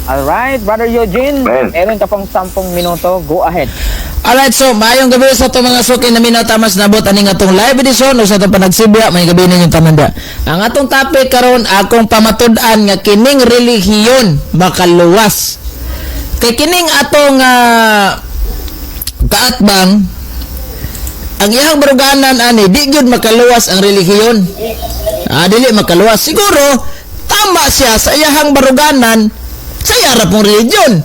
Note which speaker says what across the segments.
Speaker 1: Alright, Brother Eugene,
Speaker 2: Man.
Speaker 1: meron ka pong 10 minuto. Go ahead.
Speaker 3: Alright, so maayong gabi sa itong mga suki na minatamas nabot aning atong live edition o sa itong panagsibya, may gabi ninyong tamanda. Ang atong topic karon akong pamatud-an nga kining relihiyon makaluwas. Kay kining atong kaatbang, ang iyang baruganan ani, di gyud makaluwas ang relihiyon. Dili makaluwas. Siguro, tama siya sa iyang baruganan sa iyang pong religion.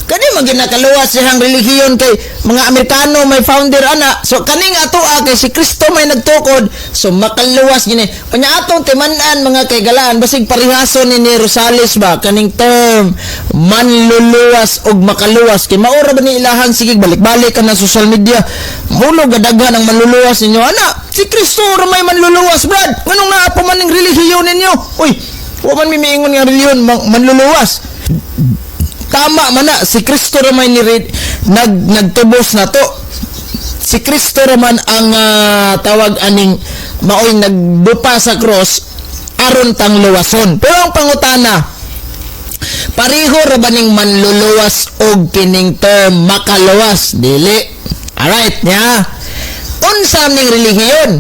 Speaker 3: Kani maginakaluwas siyang relihiyon kay mga Amerikano may founder ana. So kaning atoa kay si Kristo may nagtukod, so makaluwas gini. Unya atong timan-an mga kaygalaan basig parihason ni Rosales ba kaning term manluluwas og makaluwas kay maura ba ni ilahang sige balik-balik ka na social media. Mulo gadaghan ang manluluwas ninyo ana. Si Kristo ra may manluluwas brad. Nganong naa pa man ning relihiyon ninyo? Uy, wa man miingon nga relihiyon manluluwas. Tama man na si Kristo raman nagtubos na to. Si Kristo raman ang tawag aning maoy nagdupa sa cross aron tang luwason. Pero ang pangutana, pareho ra ba ning manluluwas og kining term makaluwas? Dili. Alright, nya. Unsa ning relihiyon?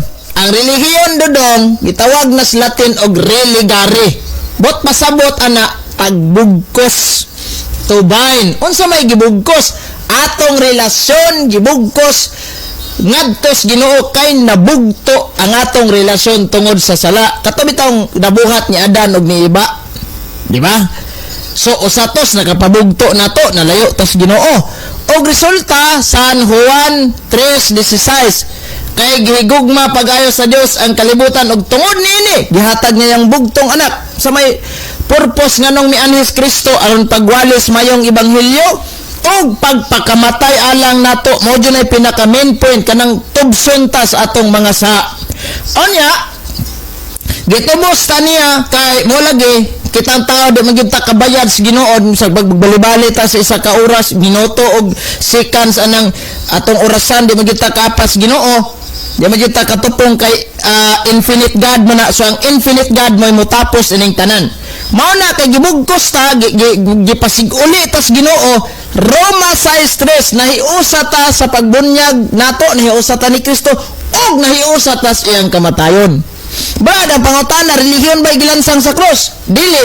Speaker 3: Ang relihiyon dodong gitawag na sa Latin og religare. Bot pasabot ana pagbugkos to bind. Unsa may gibugkos? Atong relasyon gibugkos ngadtos Ginoo kay nabugto ang atong relasyon tungod sa sala. Kato bitong nabuhat ni Adan ug ni Eva. Di ba? So usatos nakapabugto nato nalayo tas Ginoo. Og resulta San Juan 3:16 kay gihigugma pag-ayo sa Dios ang kalibutan og tungod niini gihatag niya yang bugtong anak sa may purpose nganong mianhis Kristo aron pagwalis mayong ebanghelyo ug pagpakamatay alang nato mo jud ay pinaka main point kanang tubson ta sa atong mga sa. Onya gitubos ta niya kay mo lagi kitang tao di magyud ta kabayad sa Ginoo sa pagbali-bali ta sa isa ka oras minuto og seconds anang atong orasan di magyud ta kapas Ginoo. Di magyud ta katupong kay infinite God mo na. So ang infinite God mo tapos ining tanan. Mao na kay gibugkos ta gipasiguli tas Ginoo. Roma 6:3 nahiusa ta sa pagbunyag nato, nahiusa ta ni Kristo ug nahiusa ta sa iyang kamatayon. Brad, ang pangutana, relihiyon ba'y gilansang sa cross? Dili.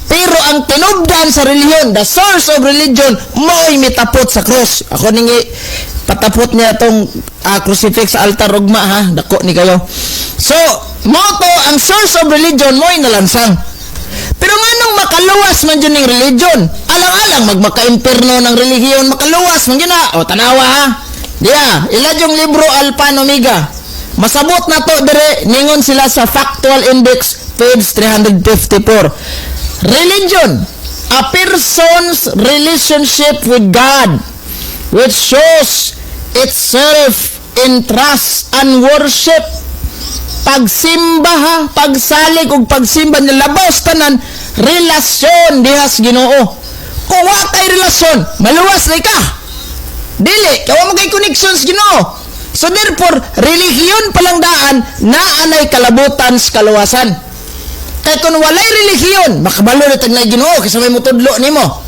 Speaker 3: Pero ang tinubdan sa relihiyon, the source of religion, mo'y mitapot sa cross. Ako ningi patapot niya itong crucifix sa altar ugma ha, dako ni kayo. So, moto ang source of religion mo'y nalansang. Pero nganong makaluwas man dyan ng religion? Alang-alang magmaka-imperno ng relihiyon, makaluwas man dyan ha. O, tanawa ha. Diya, ilad yung libro Alpha and Omega. Masabot na to dire, ningon sila sa Factual Index, page 354. Religion, a person's relationship with God, which shows itself in trust and worship. Pagsimba ha, pagsalig ug pagsimba nilabos tanan relasyon dihas Ginoo. Kung wa kay relasyon, maluwas na ka. Dili, kawa mo kay connections Ginoo. So therefore, relihiyon palang daan naanay kalabutan sa kaluwasan. Kaya kung walay relihiyon, makabalo na tagnay Ginoo kasi may mutudlo nimo.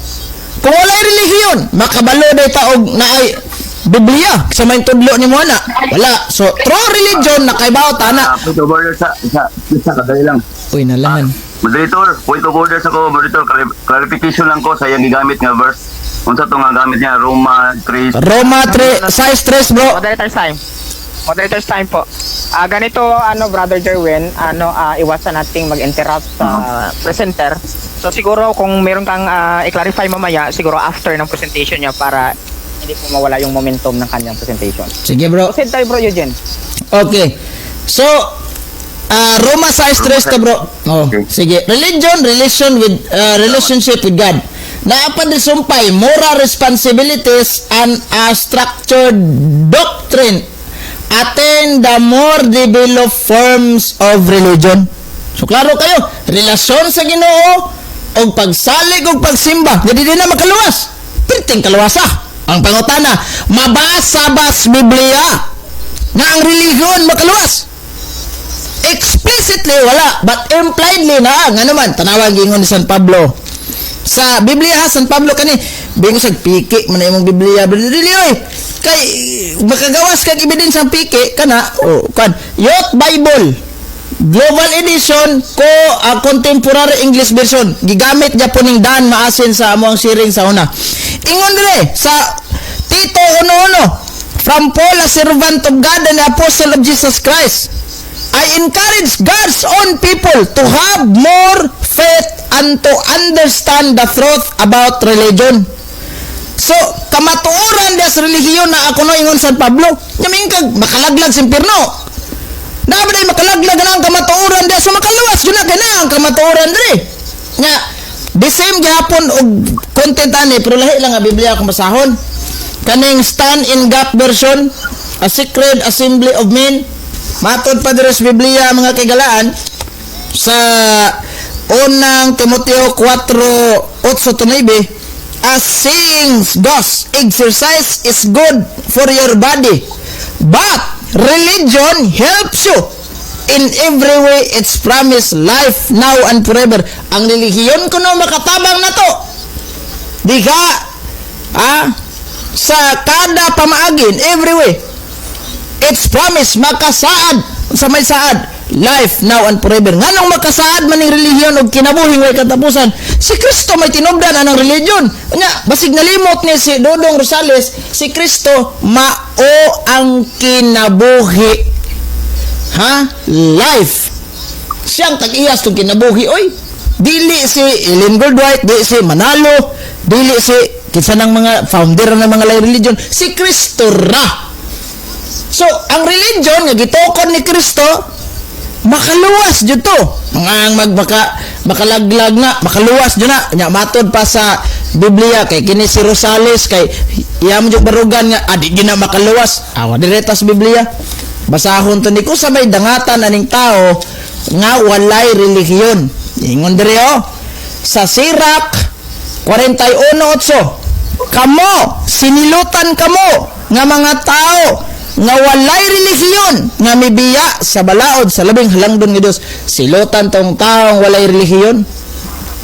Speaker 3: Kung walay relihiyon, makabalo na taog naay Biblia kasi may tudlo nimo ana. Wala. So true religion nakaibaw ta na.
Speaker 2: Point of order sa kadali lang.
Speaker 3: Uy nalangan.
Speaker 2: Moderator, point of order sa ko, moderator, clarification lang ko sa iyang gigamit nga verse. Unsa to nga gamit niya Roma 3.
Speaker 3: Roma 3 size 3 bro.
Speaker 1: Moderator's time. Moderator's time po. Ganito Brother Jerwin, iwasan nating mag-interrupt sa presenter. So siguro kung meron kang i-clarify mamaya, siguro after ng presentation niya para hindi po mawala yung momentum ng kanyang presentation.
Speaker 3: Sige bro.
Speaker 1: Proceed tayo bro Eugene.
Speaker 3: Okay. So Roma 6:3 to bro. Oh,
Speaker 2: Okay.
Speaker 3: sige. Relationship with God. Naapan di sumpay moral responsibilities and a structured doctrine attain the more developed forms of religion. So klaro kayo, relasyon sa Ginoo og pagsalig og pagsimba, di na makaluwas. Perting kaluwasa. Ang pangutana, mabasa ba sa Biblia na ang relihiyon makaluwas? Explicitly wala, but impliedly na nga naman tanawag gingon ni San Pablo. Sa Biblia ha, San Pablo kani, bingo sa piki man na imong Biblia. Dili oy. Kay makagawas kag ebidensya ang piki kana kan Youth Bible Global Edition ko Contemporary English Version gigamit Japoning Dan maasin sa among sharing sa una. Ingon dire sa Tito 1:1 from Paul, a servant of God and apostle of Jesus Christ. I encourage God's own people to have more faith and to understand the truth about religion. So, kamatuoran dia sa relihiyon na ako no ingon San Pablo. Nyamingkag makalaglag sa impierno. Dapat ay makalaglag na ang kamatuoran dia. So, makaluwas yun na gana ang kamatuoran diri. Nga, the same gihapon og content ani pero lahi lang nga Biblia akong basahon. Kaning Stand in Gap version, a secret assembly of men. Matod pa diri sa Biblia mga kaigalaan sa unang Timoteo 4:8-9, as saying goes, exercise is good for your body, but religion helps you in every way. It's promised life now and forever. Ang relihiyon ko no makatabang na to. Di ka sa kada pamaagin every way. It's promised makasaad sa may saad life now and forever. Nganong makasaad man ning relihiyon og kinabuhi way katapusan? Si Kristo may tinubdan anang religion. Nya basig nalimot ni si Dodong Rosales, si Kristo mao ang kinabuhi. Ha? Life. Siyang tag-iyas tong kinabuhi oy. Dili si Ellen Goldwhite, dili si Manalo, dili si kinsa nang mga founder ng mga lain religion, si Kristo ra. So, ang religion nga gitokon ni Kristo makaluwas jud to. Mga makalaglag na, makaluwas jud na. Nya matod pa sa Biblia kay kini si Rosales kay iya mo jud barugan nga adi gyud na makaluwas. Awa direta sa Biblia. Basahon to ni ko sa may dangatan aning tao nga walay relihiyon. Ingon diri sa Sirach 41:8. Kamo sinilutan kamo nga mga tao nga walay relihiyon nga mibiya sa balaod sa labing halangdon nga Dios. Silutan tong taong walay relihiyon.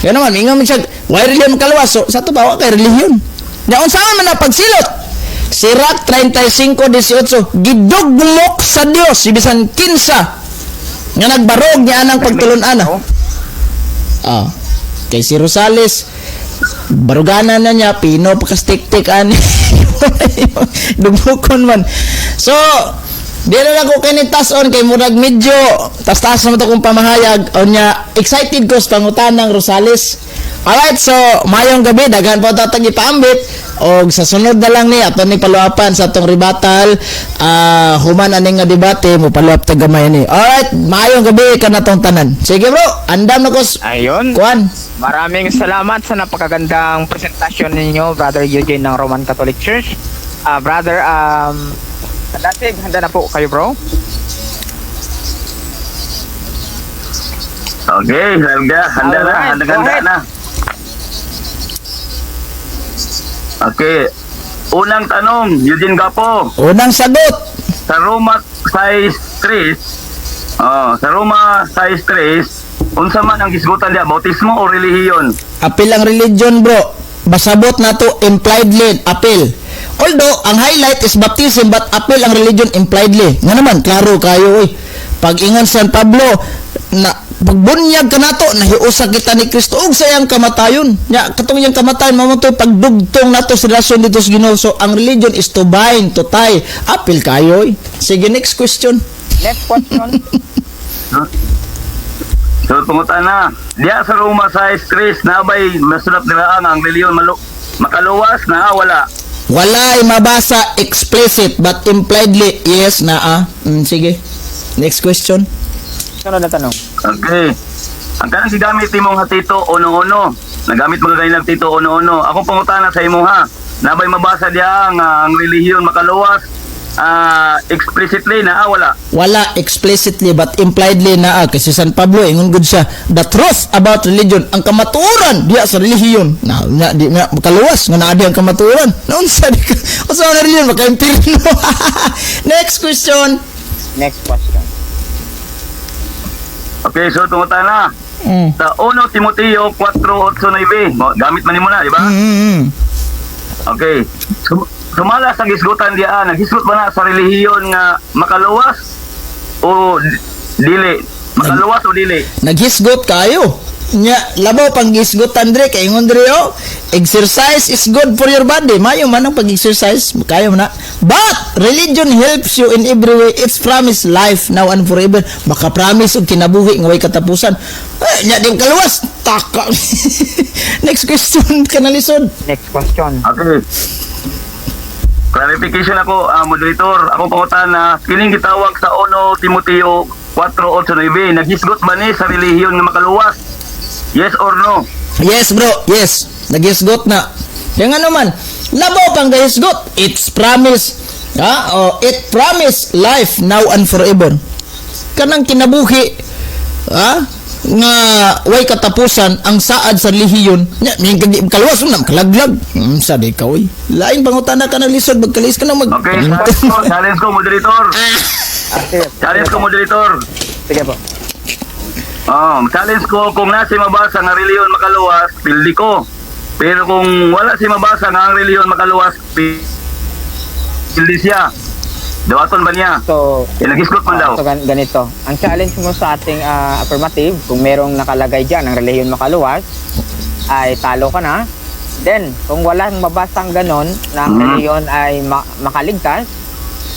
Speaker 3: Kaya naman ingon man siya walay relihiyon kalawas. So sa to ba kay relihiyon? Nya unsaon man na pagsilot? Sirach 35:18 gidugmok sa Dios si bisan kinsa nga nagbarog niya anang pagtulon-ana. Kay si Rosales baruganan na niya pino pakastik-tik ani dugmukon man. So dili na ko kinitas-on kay murag medyo tas-tas naman to kung pamahayag o nya excited ko sa pangutanang Rosales. Alright, so mayong gabi daghan pa tatag ipaambit og sa sunod na lang ni ato ni paluapan sa atong ribatal human aning nga debate mo paluap ta gamay ni. Alright, mayong gabi kanatong tanan. Sige bro, andam na ko
Speaker 1: Ayun.
Speaker 3: kuan.
Speaker 1: Maraming salamat sa napakagandang presentasyon ninyo, Brother Eugene ng Roman Catholic Church. Brother, Dasig, handa na po kayo, bro?
Speaker 2: Okay, handa
Speaker 1: Alright, go ahead.
Speaker 2: na. Okay. Unang tanong, Eugene Gapo.
Speaker 3: Unang sagot.
Speaker 2: Sa Roma size 3, sa Roma size 3, unsa man ang gisgutan diya, bautismo o relihiyon?
Speaker 3: Apil ang religion bro. Basabot na to impliedly apil. Although ang highlight is baptism but apil ang religion impliedly. Nga naman klaro kayo oy. Pag ingon San Pablo na pagbunyag ka nato nahiusa kita ni Kristo og sayang kamatayon. Nya katong yang kamatayon mamo to pagdugtong nato sa relasyon dito sa Ginoo. So ang religion is to bind, to tie. Apil kayo oy. Sige next question.
Speaker 1: Next question.
Speaker 2: So, pungutan na. Diya sa Roma size 3, nabay masulat nila ang relihiyon makaluwas na wala.
Speaker 3: Walay mabasa explicit but impliedly yes na sige. Next question.
Speaker 1: Sunod na tanong.
Speaker 2: Okay. Ang kanang gigamit imong hatito uno-uno. Nagamit mo ganyan tito uno-uno. Ako pangutana sa imo ha. Nabay mabasa diya ang relihiyon makaluwas explicitly na wala.
Speaker 3: Wala explicitly but impliedly na kasi San Pablo ingon gud siya the truth about religion ang kamatuoran diya sa relihiyon na di na makaluwas nga naa ang kamatuoran unsa di ka unsa ang relihiyon maka-impirno. Next question.
Speaker 1: Next question.
Speaker 2: Okay, so tungutan na. Sa 1 Timoteo 4:8-9. Gamit man nimo na, di ba? Okay. Sumala sa gisgutan diyan, naghisgot ba na sa relihiyon nga makaluwas o dili? Makaluwas o dili?
Speaker 3: Naghisgot kayo. Nya, labaw pang gisgot Andre kay ingon diri oh. Exercise is good for your body. Mayo man ang pag-exercise, kayo na. But religion helps you in every way. It's promise life now and forever. Baka promise og kinabuhi nga way katapusan. Nya di kaluwas. Taka. Next question kanalisod.
Speaker 1: Next question.
Speaker 2: Okay. Clarification ako, moderator. Ako pangutan na kining gitawag sa 1 Timoteo 4:8-9. Naghisgot ba ni sa relihiyon nga makaluwas? Yes or no?
Speaker 3: Yes bro, yes. Naghisgot na. Kaya nga naman, labaw pang gahisgot. It's promise. It promise life now and forever. Kanang kinabuhi. Nga way katapusan ang saad sa relihiyon. Nya, ming kaluwas na kalaglag. Sabi ka oy. Laing pangutana ka na lisod magkalis ka na mag.
Speaker 2: Okay, challenge ko moderator.
Speaker 1: Sige.
Speaker 2: Challenge ko moderator.
Speaker 1: Sige po.
Speaker 2: Challenge ko kung nasi mabasa nga relihiyon makaluwas, pildi ko. Pero kung wala si mabasa nga ang relihiyon makaluwas, pildi siya. Dawaton ba niya?
Speaker 1: So,
Speaker 2: Naghisgot man daw.
Speaker 1: so ganito. Ang challenge mo sa ating affirmative, kung merong nakalagay dyan ang relihiyon makaluwas, ay talo ka na. Then, kung walang mabasang ganon na ang relihiyon ay makaligtas,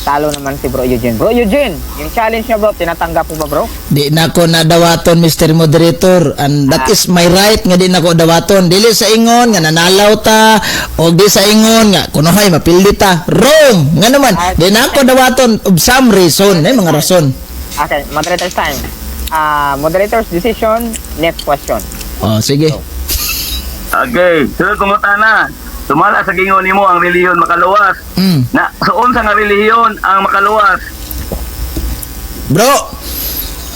Speaker 1: talo naman si Bro Eugene. Bro Eugene, yung challenge niya bro, tinatanggap mo ba bro?
Speaker 3: Di na ko nadawaton Mr. Moderator and that is my right nga di na ko dawaton. Dili sa ingon nga nanalaw ta o di sa ingon nga kunohay mapildi ta. Wrong! Nga naman, di na ko dawaton of some reason. Mga rason.
Speaker 1: Okay, moderator's time. Moderator's decision, next question.
Speaker 3: Sige.
Speaker 2: Okay, sunod kumuta na. Sumala sa gingon nimo ang relihiyon makaluwas. Na suon sa nga relihiyon ang makaluwas.
Speaker 3: Bro,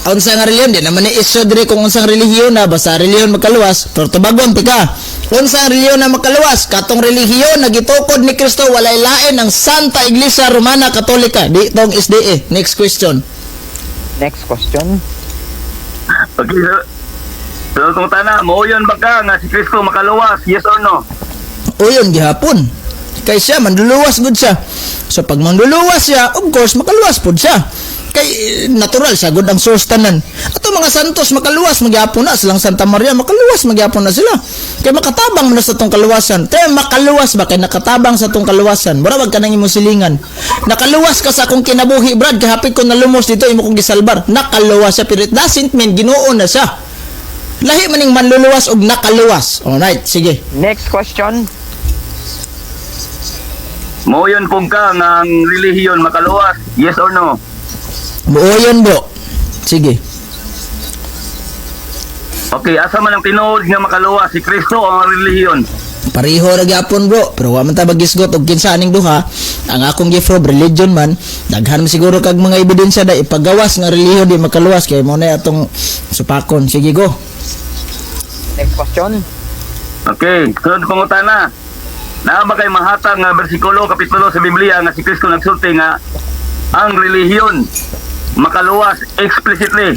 Speaker 3: unsa nga relihiyon di naman ni isyo diri kung unsang relihiyon na basta relihiyon makaluwas. Pero tubagon tika. Unsang relihiyon na makaluwas? Katong relihiyon nagitukod ni Kristo walay lain ang Santa Iglesia Romana Katolika. Di tong SDA. Next question.
Speaker 1: Next question.
Speaker 2: Okay, sunod kumuta na. Mauyon ba ka nga si Kristo makaluwas? Yes or no?
Speaker 3: Uyon gihapon. Kay siya manduluwas gud siya. So pag manduluwas siya, of course makaluwas pud siya. Kay natural siya gud ang source tanan. Ato mga santos makaluwas magyapon na silang Santa Maria makaluwas magyapon na sila. Kay makatabang man sa tong kaluwasan. Tay makaluwas ba kay nakatabang sa tong kaluwasan. Mura wag ka nang imong silingan. Nakaluwas ka sa akong kinabuhi brad kay hapit ko nalumos dito imo kong gisalbar. Nakaluwas siya pero it doesn't mean Ginoo na siya. Lahi maning manluluwas og nakaluwas. Alright, sige.
Speaker 1: Next question.
Speaker 2: Mauyon pong ka nga ang relihiyon makaluwas? Yes or no?
Speaker 3: Buoyon bro. Sige.
Speaker 2: Okay, asa man ang tinuod nga makaluwas si Kristo o ang relihiyon?
Speaker 3: Pareho ra gyapon bro, pero wa man ta magisgot og kinsa aning duha. Ang akong gift religion man, daghan man siguro kag mga ebidensya da ipagawas nga relihiyon di makaluwas kay mo na atong supakon. Sige go.
Speaker 1: Next question.
Speaker 2: Okay, sunod pangutana. Naa ba kay mahatag nga bersikulo kapitulo sa Biblia nga si Kristo nagsulti nga ang relihiyon makaluwas explicitly?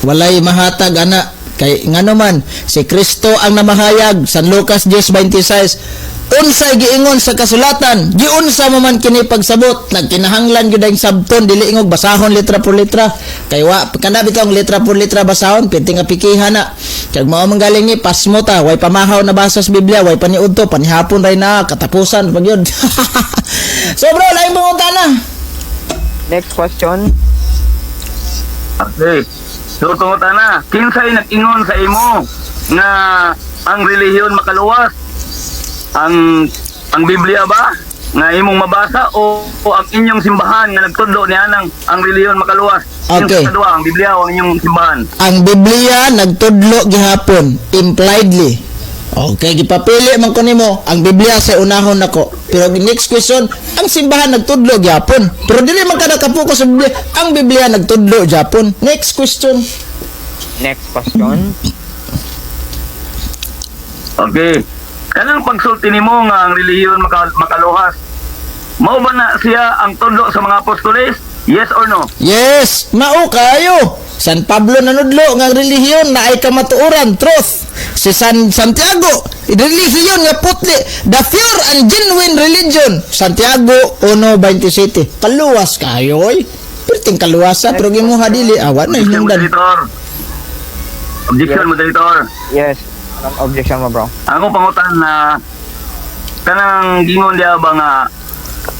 Speaker 3: Walay mahatag ana kay ngano man si Kristo ang namahayag San Lucas 10:26 unsay giingon sa kasulatan giunsa mo man kini pagsabot nagkinahanglan gyud ang sabton dili ingog basahon letra por letra kay wa kana bitong letra por letra basahon pinti nga pikihan na kag mao man galing ni pasmo ta way pamahaw na basa sa Biblia way paniudto panihapon ray na katapusan pag yun. So bro lain pangutana.
Speaker 1: Next question.
Speaker 2: Okay. So pangutana, kinsay nag-ingon sa imo nga ang relihiyon makaluwas? Ang Biblia ba nga imong mabasa o ang inyong simbahan nga nagtudlo niya ang relihiyon makaluwas?
Speaker 3: Okay.
Speaker 2: Yung kadua, ang Biblia o ang inyong simbahan?
Speaker 3: Ang Biblia nagtudlo gihapon impliedly. Okay, gipapili man ko nimo ang Biblia sa unahon nako. Pero next question, ang simbahan nagtudlo gihapon. Pero dili man kada ka-focus sa Biblia, ang Biblia nagtudlo gihapon. Next question.
Speaker 1: Next question.
Speaker 2: Okay. Kanang pagsulti nimo nga ang relihiyon makaluhas, mao ba na siya ang tudlo sa mga apostoles? Yes or no?
Speaker 3: Yes, mao kayo. San Pablo nanudlo nga ang relihiyon na ay kamatuoran, truth. Si San Santiago, relihiyon nga putli, the pure and genuine religion. Santiago 1:27. Kaluwas kayo, oy. Perting kaluwasa, pero gimuha dili awan na
Speaker 2: Objection,
Speaker 3: hinungdan.
Speaker 2: moderator. Objection,
Speaker 1: Yes.
Speaker 2: moderator.
Speaker 1: Yes. Anong objection mo, bro?
Speaker 2: Ako pangutan na kanang gingon diya ba nga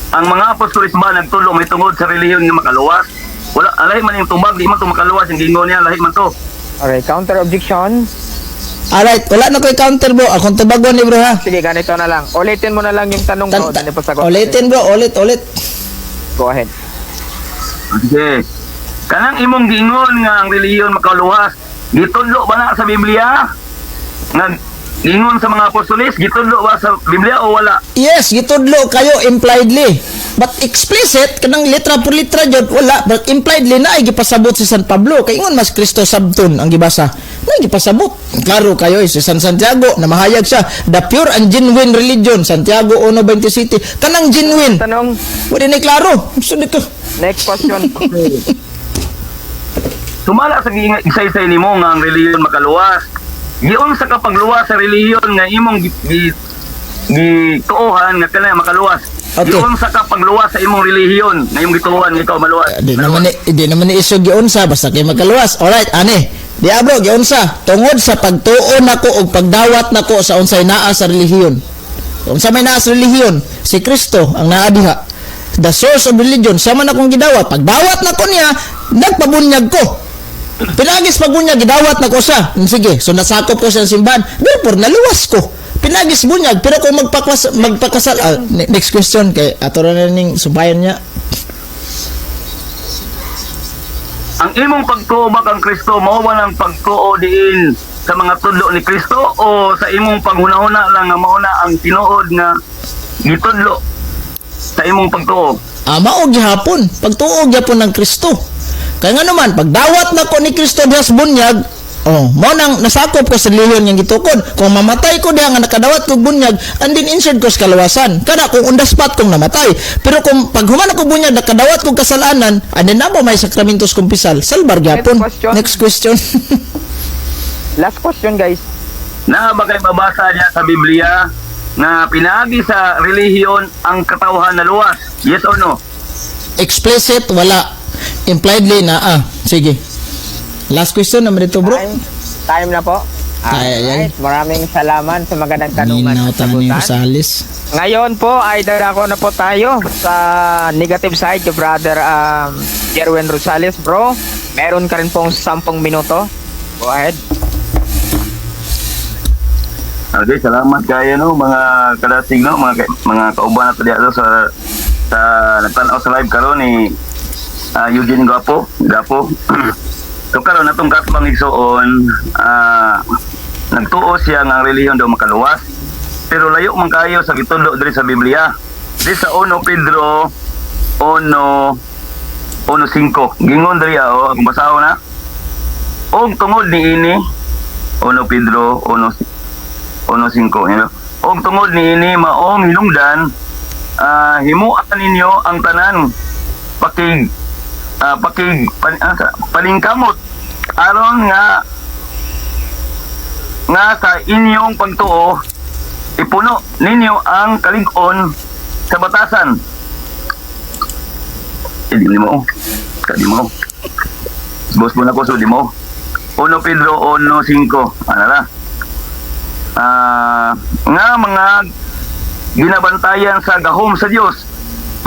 Speaker 2: ang mga apostolis ba nagtulo may tungod sa relihiyon nga makaluwas? Wala, lahi man yung tubag, di man to makaluwas yung gingon niya, lahi man to.
Speaker 1: Okay, counter objection.
Speaker 3: Alright, wala na ko'y counter bro. Akong tubagon ni bro ha.
Speaker 1: Sige, ganito na lang. Ulitin mo na lang yung tanong ko. Dali pa sagot.
Speaker 3: Ulitin bro, ulit.
Speaker 1: Go ahead.
Speaker 2: Sige. Kanang imong gingon nga ang relihiyon makaluwas, gitudlo ba na sa Biblia? Nga gingon sa mga apostolis, gitudlo ba sa Biblia o wala?
Speaker 3: Yes, gitudlo kayo impliedly. But explicit, kanang litra por litra jud wala. But impliedly na ay gipasabot si San Pablo. Kay ingon mas Kristo sabton ang gibasa. Na gipasabot. Klaro kayo si San Santiago na mahayag siya. The pure and genuine religion. Santiago 1:27. Kanang genuine.
Speaker 1: Tanong.
Speaker 3: Wala na klaro. Sunod ko.
Speaker 1: Next question.
Speaker 2: Sumala sa isa-isa nimo nga ang relihiyon makaluwas. Giun sa kapagluwas sa relihiyon nga imong gituohan nga kanang makaluwas.
Speaker 3: Okay.
Speaker 2: Giun sa kapagluwas sa imong relihiyon nga imong gituohan nga ikaw maluwas.
Speaker 3: Di naman ni isog giunsa basta kay magkaluwas. Alright, ani. Di bro, giunsa. Tungod sa pagtuon nako og pagdawat nako sa unsay naa sa relihiyon. Unsa may naa sa relihiyon? Si Kristo ang naa diha. The source of religion. Sama na kong gidawat. Pagdawat nako niya, nagpabunyag ko. Pinagis pagunyag, gidawat nako siya. Sige, so nasakop ko sa simbahan. Therefore, naluwas ko. Pinagis bunyag, pero kung magpakasal, next question kay ato na ning subayan niya.
Speaker 2: Ang imong pagtuo ba kang Kristo mao ba nang pagtuo diin sa mga tudlo ni Kristo o sa imong paghunahuna lang nga mao na ang tinuod nga gitudlo sa imong pagtuo?
Speaker 3: Mao gihapon, pagtuo gyapon ng Kristo. Kaya nga naman, pagdawat nako ni Kristo diha sa bunyag, mo nang nasakop ko sa relihiyon yang gitukod. Kung mamatay ko diha nga nakadawat ko bunyag, andin insured ko sa kalawasan. Kada kung on the spot kong namatay. Pero kung paghuman ako bunyag nakadawat ko kasalanan, andin na mo may sakramentos kumpisal. Salbar gyapon. Next question.
Speaker 1: Last question, guys.
Speaker 2: Na ba kay mabasa niya sa Biblia na pinaagi sa relihiyon ang katawhan na luwas? Yes or no?
Speaker 3: Explicit, wala. Impliedly na, sige. Last question naman dito, bro.
Speaker 1: Time na po.
Speaker 3: Ay.
Speaker 1: Alright, maraming salamat sa magandang tanungan
Speaker 3: Ninaw
Speaker 1: at
Speaker 3: tayo ni
Speaker 1: sagutan.
Speaker 3: Rosales.
Speaker 1: Ngayon po ay darako na po tayo sa negative side yung brother Jerwin Rosales, bro. Meron ka rin pong 10 minuto. Go ahead.
Speaker 2: Okay, salamat kayo no mga kadasig no mga kauban nato diha sa nagtan-aw sa live karon ni Eugene Gapo. So karon natong kasbang igsoon nagtuo siya nga ang relihiyon daw makaluwas pero layo man kayo sa gitudlo diri sa Biblia. Di sa 1 Pedro 1:5 gingon diri akong basahon na. Og tungod niini 1 Pedro 1:5 og tungod niini maong hinungdan himuan ninyo ang tanan palingkamot aron nga sa inyong pagtuo ipuno ninyo ang kalig-on sa batasan. Di mo boss mo na ko so di mo 1 Pedro 1:5 anara nga mga ginabantayan sa gahom sa Dios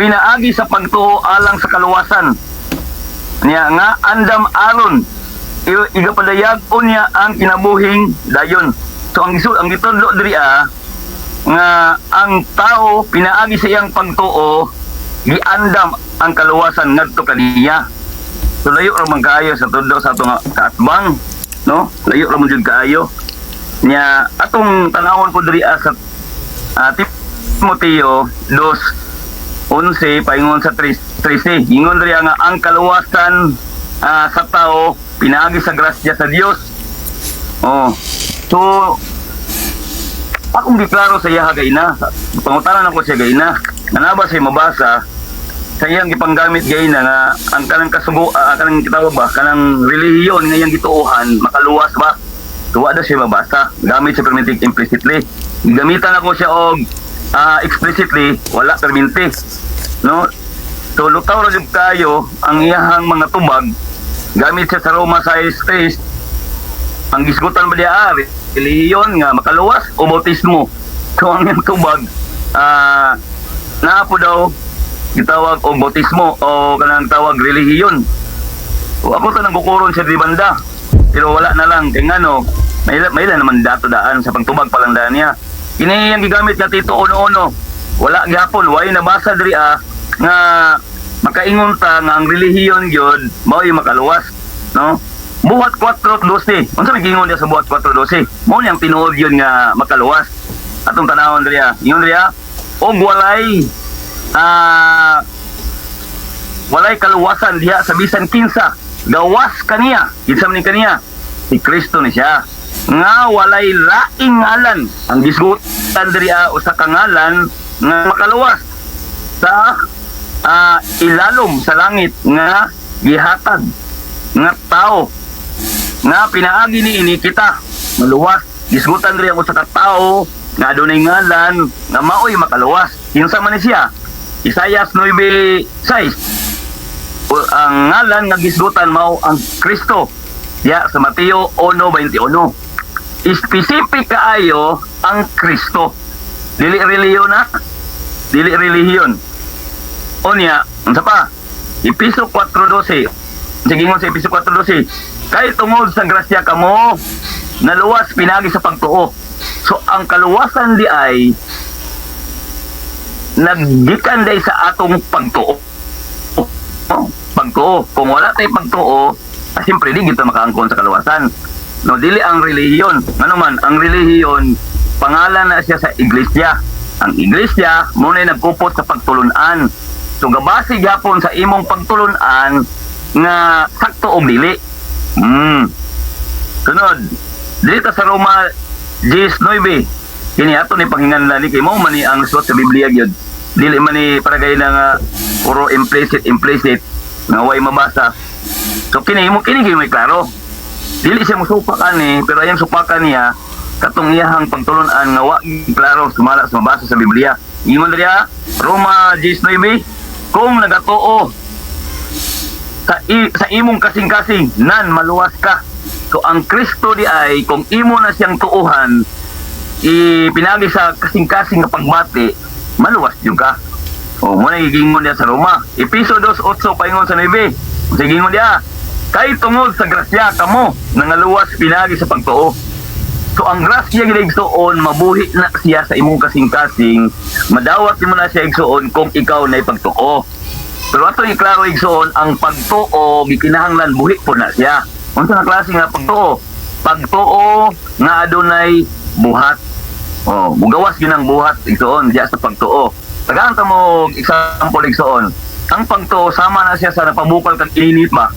Speaker 2: pinaagi sa pagtuo alang sa kaluwasan niya nga andam aron igapadayag unya ang kinabuhing dayon. So ang gitudlo diri nga ang tao pinaagi sa iyang pagtuo giandam ang kaluwasan ngadto kaniya. So layo ra man kaayo sa tudlo sa atong kaatbang no, layo ra man jud kaayo niya atong tanawon ko diri sa Timoteo 2:11 paingon sa 13 ingon diri nga ang kaluwasan sa tao pinaagi sa grasya sa Dios. So akong giklaro sa iya gayna pangutanan ako siya gayna nga naba siya mabasa sa iyang gipanggamit gay na nga ang kanang kasugo kanang kitawag ba kanang relihiyon nga iyang gituohan makaluwas ba tuwa daw siya mabasa gamit sa permitted implicitly gamitan ako siya og explicitly wala perminti no so lutaw ra jud kayo ang iyahang mga tubag gamit siya sa Roma 6:3 ang gisgutan ba diya relihiyon nga makaluwas o bautismo so ang iyang tubag naa po daw gitawag og bautismo o kanang tawag relihiyon. O ako to nang kukuron sa di banda. Pero wala na lang kay ngano, may naman dato daan sa pagtubag pa lang daan niya. Kini ang gigamit nga Tito Uno-Uno. Wala gyapon way nabasa diri nga makaingon ta nga ang relihiyon gyud mao'y makaluwas, no? Buhat 4:12. Unsa may gingon dia sa buhat 4:12? Mao ni ang tinuod yun nga makaluwas. Atong tanawon diri ingon diri og walay kaluwasan diha sa bisan kinsa gawas kaniya kinsa man ni kaniya si Kristo ni siya nga walay laing ngalan ang gisgutan diri usa ka ngalan nga makaluwas sa ilalom sa langit nga gihatag nga tao nga pinaagi ni kita maluwas gisgutan diri usa ka tao nga adunay ngalan nga maoy makaluwas kinsa man ni siya Isaias 9:6 ang ngalan nga gisgutan mao ang Kristo ya sa Mateo 1:21 specific kaayo ang Kristo dili relihiyon dili relihiyon unya unsa pa Episo 4:12 sige mo sa Episo 4:12 kay tungod sa grasya kamo naluwas pinagi sa pagtuo so ang kaluwasan di ay naggikan day sa atong pagtuo. Kung wala tay pagtuo, siyempre di kita makaangkon sa kaluwasan. No, dili ang relihiyon. Ano man, ang relihiyon, pangalan na siya sa iglesia. Ang iglesia, muna nagkupot sa pagtulunan. So, gabasi gyapon sa imong pagtulunan nga sakto o dili. Sunod, dili ta sa Roma 10:9. Kini ato ni panghingan lali kay mo man ni ang suot sa Biblia gyud. Dili man ni para gay nga puro implicit nga way mabasa. So kini may klaro. Dili siya mosupakan pero ayang supakan niya katong iyahang pagtulunan nga wa klaro sumala sa mabasa sa Biblia. Ingon diri Roma 10:9 kung nagatuo sa imong kasing-kasing nan maluwas ka. So ang Kristo di ay kung imo na siyang tuuhan ipinagi sa kasing-kasing nga pagbati maluwas yung ka o muna gigingon niya sa Roma Episo 2:8 paingon sa 9 gigingon niya kay tungod sa grasya kamo nangaluwas pinagi sa pagtuo so ang grasya giligsoon mabuhi na siya sa imong kasing-kasing madawat mo na siya igsoon kung ikaw na ipagtuo pero ato iklaro igsoon ang pagtuo gikinahanglan buhi po na siya unsa nga klase nga pagtuo nga adunay buhat mugawas yun ang buhat igsoon diya sa pagtuo. Tagaan ta mo example igsoon. Ang pagtuo sama na siya sa napabukal kag init ba.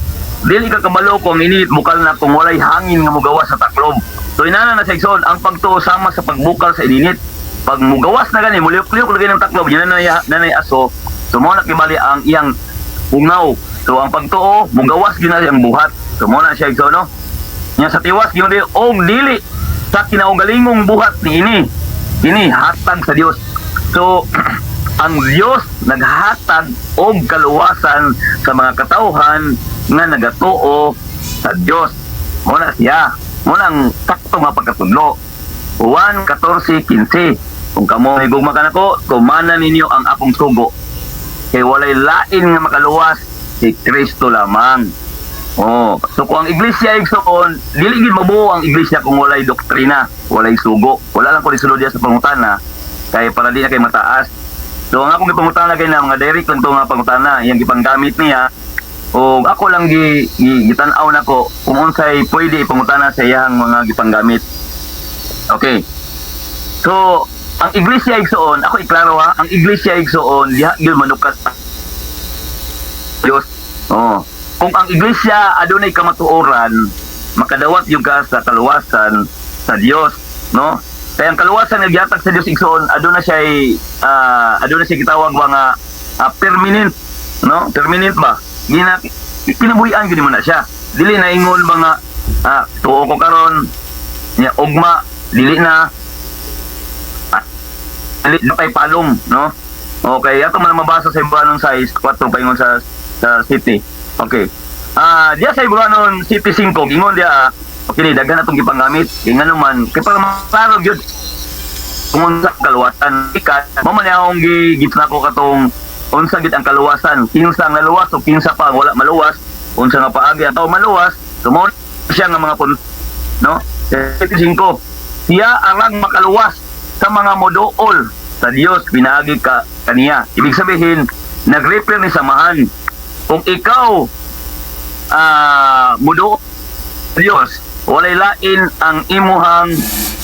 Speaker 2: Dili ka kabalo kung init bukal na kung walay hangin nga mugawas sa taklob. So inana na siya igsoon ang pagtuo sama sa pagbukal sa init. Pag mugawas na gani muliyok-liyok lagi ng taklob yan na aso. So mo na kibali ang iyang ungaw. So ang pagtuo mugawas gyud na siyang buhat. So mo na siya igsoon no. Nya sa tiwas gyud dili sa kinaugalingong buhat ni ini hatag sa Dios. So ang Dios naghatag og kaluwasan sa mga katawhan nga nagatuo sa Dios. Muna siya munang sakto nga pagkatudlo. Juan 14:15 kung kamo higugma kanako tumanan ninyo ang akong sugo kay walay lain nga makaluwas si Kristo lamang. So kung ang iglesia igsoon, dili gid mabuo ang iglesia kung walay doktrina, walay sugo. Wala lang ko isulod diya sa pangutana kay para di na kay mataas. So ang akong gipangutana kay na mga direct lang to nga pangutana, iyang gipanggamit niya. O ako lang gitan-aw nako kung unsay pwede ipangutana sa iyang mga gipanggamit. Okay. So ang iglesia igsoon, ako iklaro ang iglesia igsoon diha gyud manukat Dios. Kung ang iglesia adunay kamatuoran, makadawat yung ka sa kaluwasan sa Dios, no? Kaya ang kaluwasan nga gihatag sa Dios igsoon, aduna siya gitawag mga permanent no? Terminate ba? Kinabuhian gid mo na siya. Dili na ingon ba nga tuo ko karon nya ugma dili na dili na kay palong, no? Okay, ato man mabasa sa Ibuanon 6:4 paingon sa city. Okay. Diya sa Ibuanon City 5 gingon dia okay daghan atong gipangamit kay ngano man kay para maklaro gyud kung sa kaluwasan ikat mo man akong gitna ko katong unsa gid ang kaluwasan kinsa ang naluwas o kinsa pa wala maluwas unsa nga paagi ataw maluwas tumo siya nga mga no City 5 siya arang makaluwas sa mga moduol sa Dios pinaagi ka kaniya ibig sabihin nag-refer ni samahan kung ikaw mudo Dios walay lain ang imuhang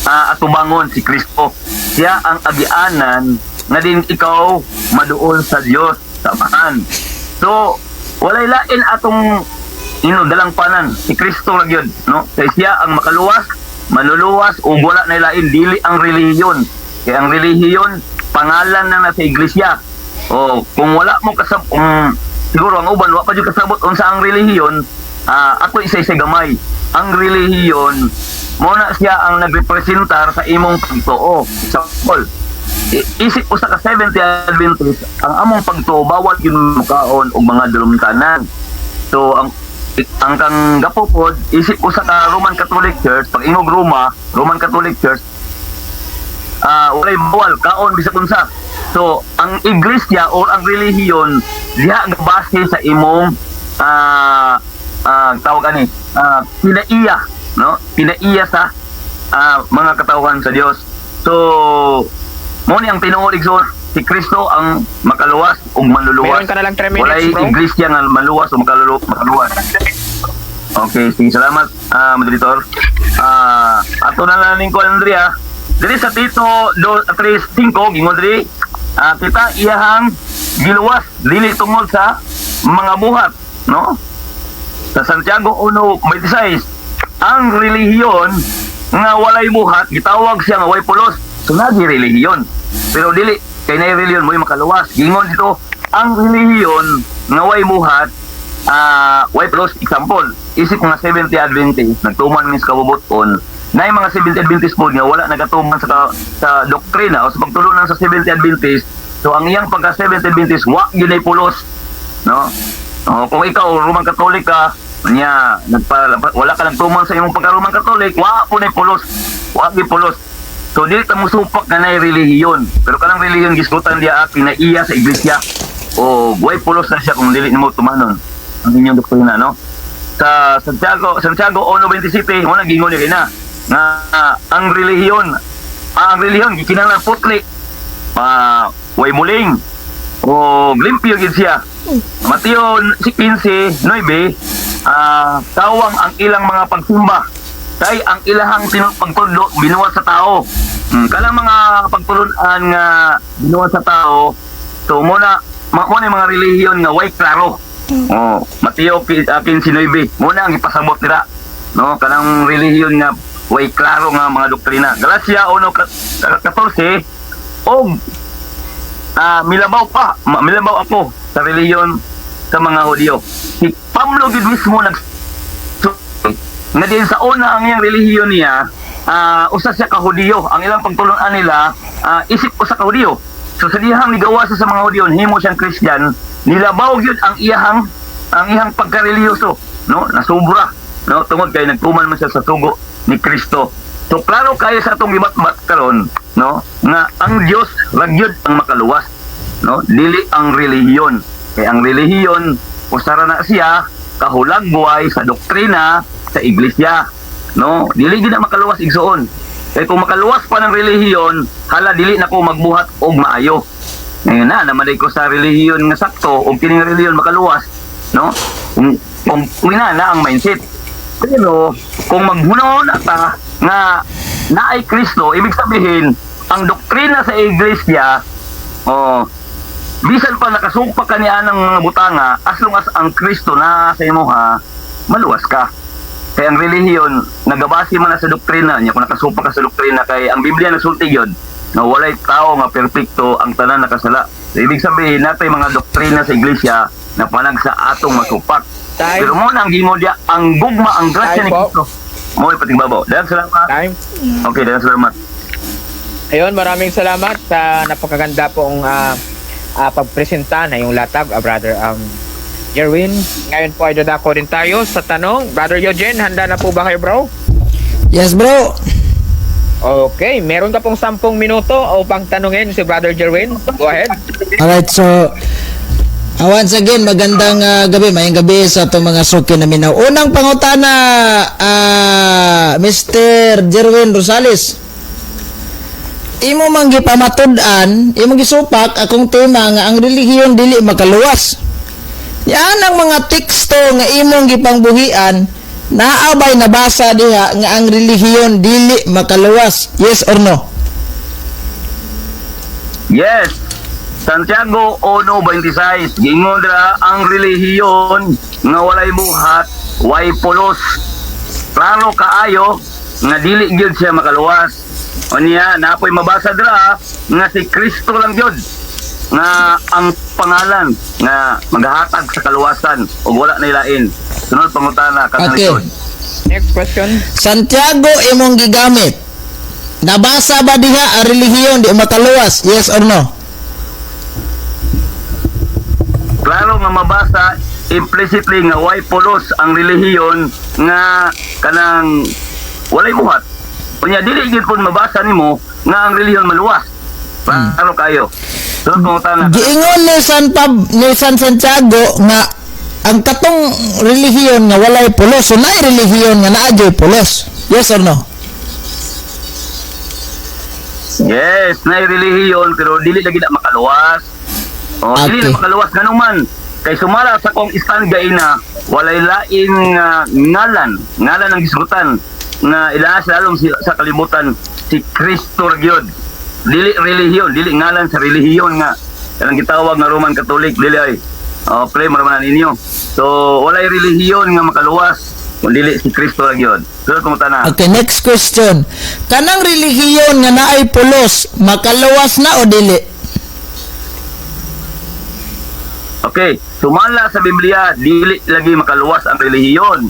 Speaker 2: atubangon si Kristo siya ang agianan nga din ikaw maduol sa Dios samahan so walay lain atong dalang panan si Kristo ra gyud no kay siya ang makaluwas manluluwas ug wala na lain dili ang relihiyon kay ang relihiyon pangalan na sa iglesia o kung wala mo siguro ang uban wa pa jud kasabot unsa ang relihiyon ako isa-isa gamay ang relihiyon mo na siya ang nagrepresentar sa imong pagtuo sa Paul isip ko sa ka-70 Adventist ang among pagtuo bawal gyud mukaon og mga dalumtanan so ang kang gapopod isip ko sa ka Roman Catholic Church pag ingog Roman Catholic Church walay bawal kaon bisag unsa so ang iglesia or ang relihiyon diha nga base sa imong tawag ani pinaiya no pinaiya sa mga katawhan sa Dios so mo ni ang tinuod igsoon si Kristo ang makaluwas ug manluluwas
Speaker 1: meron ka na lang 3 minutes
Speaker 2: walay
Speaker 1: bro
Speaker 2: iglesia nga maluwas o makaluwas okay sige salamat moderator ato na lang ko Andrea diri sa Tito 3:5 gingon diri kita iyahang giluwas dili tungod sa mga buhat no sa Santiago 1:26 ang relihiyon nga walay buhat gitawag siya nga way pulos so nagi relihiyon pero dili kay nay relihiyon mo'y makaluwas gingon dito ang relihiyon nga way buhat way pulos example isip nga 70 Adventist nagtuman mis kabubuton na yung mga 70 Adventist po nga wala nagatuman sa doktrina o sa pagtulunan sa 70 Adventist so ang iyang pagka 70 Adventist wa yun ay pulos no kung ikaw Roman Catholic ka niya wala ka nagtuman sa imong pagka Roman Catholic wa po na pulos wa gi pulos so dili ta mo supak nga nay relihiyon pero kanang relihiyon gisgutan dia pinaiya sa iglesia o way pulos na siya kung dili nimo tumanon ang inyong doktrina no sa Santiago 1:27 mo nagingon niya na nga ang relihiyon gikinahanglan putli way muling o limpyo gid siya Mateo 15:9 tawang ang ilang mga pagsimba kay ang ilahang pagtudlo binuwat sa tao kanang mga pagtulunan nga binuwat sa tao so muna mga relihiyon nga way klaro Mateo 15:9 muna ang ipasabot nila no kanang relihiyon nga way klaro nga mga doktrina Galacia 1:14 og milabaw ako sa relihiyon sa mga Hudyo si Pablo gid mismo nga din sa una ang iyang relihiyon niya usa siya ka Hudyo ang ilang pagtulunan nila isip usa ka Hudyo so sa dihang ligawas sa mga Hudyo himo siyang Christian nilabaw gyud ang iyang pagkarelihiyoso no nasubra no tungod kay nagtuman man siya sa tugo ni Kristo. So klaro kayo sa atong gibatbat karon no nga ang Dios ragyod ang makaluwas no dili ang relihiyon kay ang relihiyon usara na siya kahulagway sa doktrina sa iglesia no dili gid na makaluwas igsoon kay kung makaluwas pa ng relihiyon hala dili na ko magbuhat og maayo ngayon na naman ko sa relihiyon nga sakto og kining relihiyon makaluwas no kung na ang mindset pero kung maghunaw na ta nga naay Kristo ibig sabihin ang doktrina sa iglesia bisan pa nakasumpa ka niya ng mga butanga as long as ang Kristo na sa imuha maluwas ka kaya ang relihiyon nagabasi man na sa doktrina niya kung nakasumpa ka sa doktrina kay ang Biblia nagsulti yun na walay tao nga perpekto ang tanan nakasala so, ibig sabihin natay mga doktrina sa iglesia na panag sa atong masupak.
Speaker 1: Time.
Speaker 2: Pero mo nang gimo dia ang gugma ang grasya
Speaker 1: Time
Speaker 2: ni
Speaker 1: po.
Speaker 2: Kristo. Mo patingbabaw. Daghang salamat.
Speaker 1: Time.
Speaker 2: Okay, daghang salamat.
Speaker 1: Ayun, maraming salamat sa napakaganda pong pagpresenta na yung latag, Brother Jerwin. Ngayon po ay dadako din tayo sa tanong. Brother Eugene, handa na po ba kayo, bro?
Speaker 3: Yes, bro.
Speaker 1: Okay, meron ka pong 10 minuto upang tanungin si Brother Jerwin. Go ahead.
Speaker 3: Alright, so once again, magandang gabi, mayang gabi sa itong mga suki na minaw. Unang pangutana, Mr. Jerwin Rosales. Imo man gipamatud-an, imo gisupak akong tema nga ang relihiyon dili makaluwas. Yan ang mga teksto nga imong gipangbuhian, naabay nabasa diha nga ang relihiyon dili makaluwas. Yes or no?
Speaker 2: Yes. Santiago 1:26 gingon dira ang relihiyon nga walay buhat, way pulos. Klaro kaayo nga dili gyud siya makaluwas. Unya napoy mabasa dira nga si Kristo lang gyud nga ang pangalan nga maghahatag sa kaluwasan ug wala na ilain. Sunod pangutana kanang
Speaker 3: Okay.
Speaker 2: lisod.
Speaker 1: Next question.
Speaker 3: Santiago imong gigamit. Nabasa ba diha ang relihiyon di makaluwas? Yes or no?
Speaker 2: Klaro nga mabasa implicitly nga way pulos ang relihiyon nga kanang walay buhat. Unya dili gyud pud mabasa nimo nga ang relihiyon maluwas. Klaro kayo. Sunod pangutana.
Speaker 3: Giingon ni San Santiago nga ang katong relihiyon nga walay pulos, so naay relihiyon nga naadyoy pulos. Yes or no?
Speaker 2: Yes, na relihiyon pero dili lagi na makaluwas. O dili
Speaker 3: Okay.
Speaker 2: na makaluwas ganuman. Kay sumala sa kong istan gaina, walay lain nga ngalan ang gisgutan nga ilaas lalong sa kalibutan si Kristo gyud. Dili relihiyon, dili ngalan sa relihiyon nga kanang gitawag nga Roman Catholic dili ay. Play mo naman ninyo. So walay relihiyon nga makaluwas kung dili si Kristo gyud. Sunod kung tanan.
Speaker 3: Okay, next question. Kanang relihiyon nga naay pulos, makaluwas na o dili?
Speaker 2: Okay, sumala sa Biblia, dili lagi makaluwas ang relihiyon.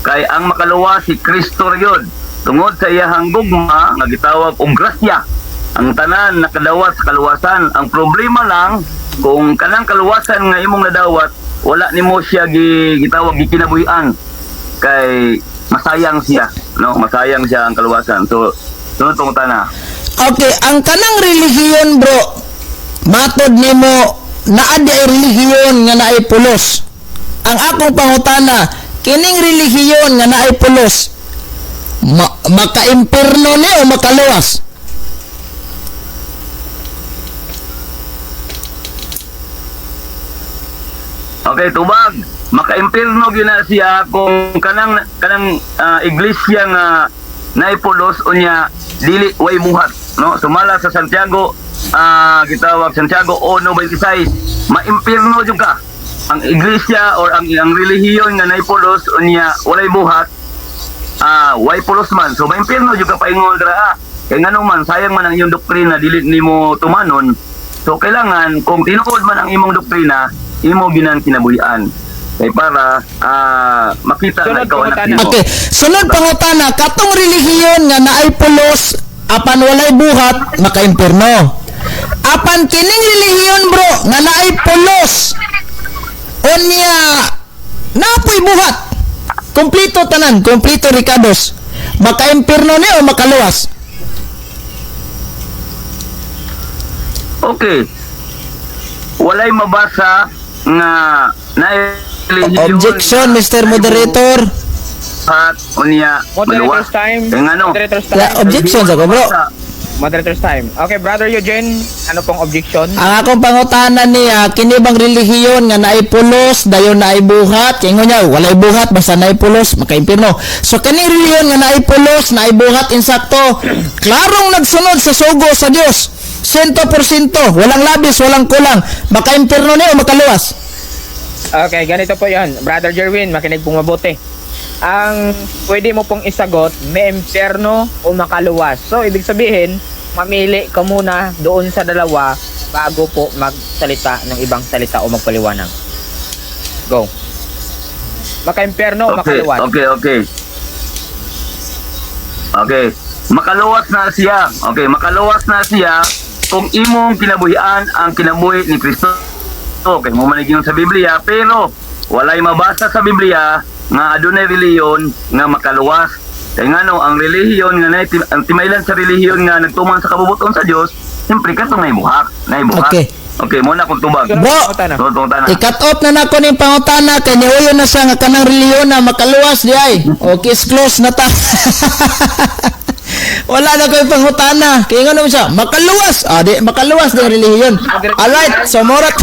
Speaker 2: Kay ang makaluwas si Kristo gyud. Tungod sa iyahang gugma nga gitawag og grasya. Ang tanan nakadawat sa kaluwasan. Ang problema lang kung kanang kaluwasan nga imong nadawat, wala nimo siya gitawag gikinabuhian. Kay masayang siya, no? Masayang siya ang kaluwasan. So, sunod pangutana.
Speaker 3: Okay, ang kanang relihiyon, bro, matod nimo naa di ay relihiyon nga naay pulos. Ang akong pangutana, kining relihiyon nga naay pulos, maka-impierno ni o makaluwas?
Speaker 2: Okay, tubag. Maka-impierno gina siya kung kanang iglesia nga naipulos unya dili way buhat, no? Sumala sa Santiago gitawag Santiago 1:26, maimpierno jud ka. Ang iglesia or ang relihiyon nga naipulos unya walay buhat, way pulos man. So maimpierno jud ka paingon dira. Kay nganong man sayang man ang iyong doktrina dili nimo tumanon. So kailangan kung tinuod man ang imong doktrina, imo ginang kinabuhian. Kay para makita na
Speaker 1: Sunod
Speaker 2: ikaw anak
Speaker 1: pangutana.
Speaker 2: nimo.
Speaker 3: Okay, sunod pangutana, katong relihiyon nga naay pulos, apan walay buhat, maka-impierno. Apan kining relihiyon, bro, nga naay pulos, unya napoy buhat, kompleto tanan, kompleto Ricardos, maka-impierno ni o makaluwas?
Speaker 2: Okay. Walay mabasa nga relihiyon
Speaker 3: Objection, Mr. Moderator.
Speaker 2: at unya maluwas.
Speaker 1: Moderator's time.
Speaker 2: Kaya nga no,
Speaker 1: Moderator's
Speaker 3: Yeah,
Speaker 1: time.
Speaker 3: objection sa ko, bro.
Speaker 1: Moderator's time. Okay, Brother Eugene, ano pong objection?
Speaker 3: Ang akong pangutanan niya, kini bang relihiyon nga naay pulos, dayon naay buhat, kay niya, walay buhat, basta naay pulos, maka-impierno. So, kani relihiyon nga naay pulos, naay buhat, insakto, klarong nagsunod sa sugo sa Dios. 100%, walang labis, walang kulang, maka-impierno niya o makaluwas?
Speaker 1: Okay, ganito po yan. Brother Jerwin, makinig pong mabuti. Ang pwede mo pong isagot, may impyerno o makaluwas. So, ibig sabihin, mamili ka muna doon sa dalawa bago po magsalita ng ibang salita o magpaliwanag. Go. Maka-impyerno,
Speaker 2: Okay,
Speaker 1: makaluwas.
Speaker 2: okay. Okay. Makaluwas na siya. Okay, makaluwas na siya kung imong kinabuhian ang kinabuhi ni Kristo. Okay, mo maniging sa Biblia, pero walay mabasa sa Biblia nga adunay relihiyon nga makaluwas. Kaya nga no, ang relihiyon nga ang timaylan sa relihiyon nga nagtuman sa kabubuton sa Dios, siyempre katong naibuhak.
Speaker 3: Okay.
Speaker 2: Okay, muna akong tubag.
Speaker 3: Bro,
Speaker 2: Tungtana.
Speaker 3: i-cut off na nako ning pangutana kay niuyo na siya nga kanang reliyon na makaluwas di ay. Okay, close na ta. Wala na ko'y pangutana. Kaya nga naman siya, makaluwas. Di, makaluwas ng relihiyon. Alright, so morat.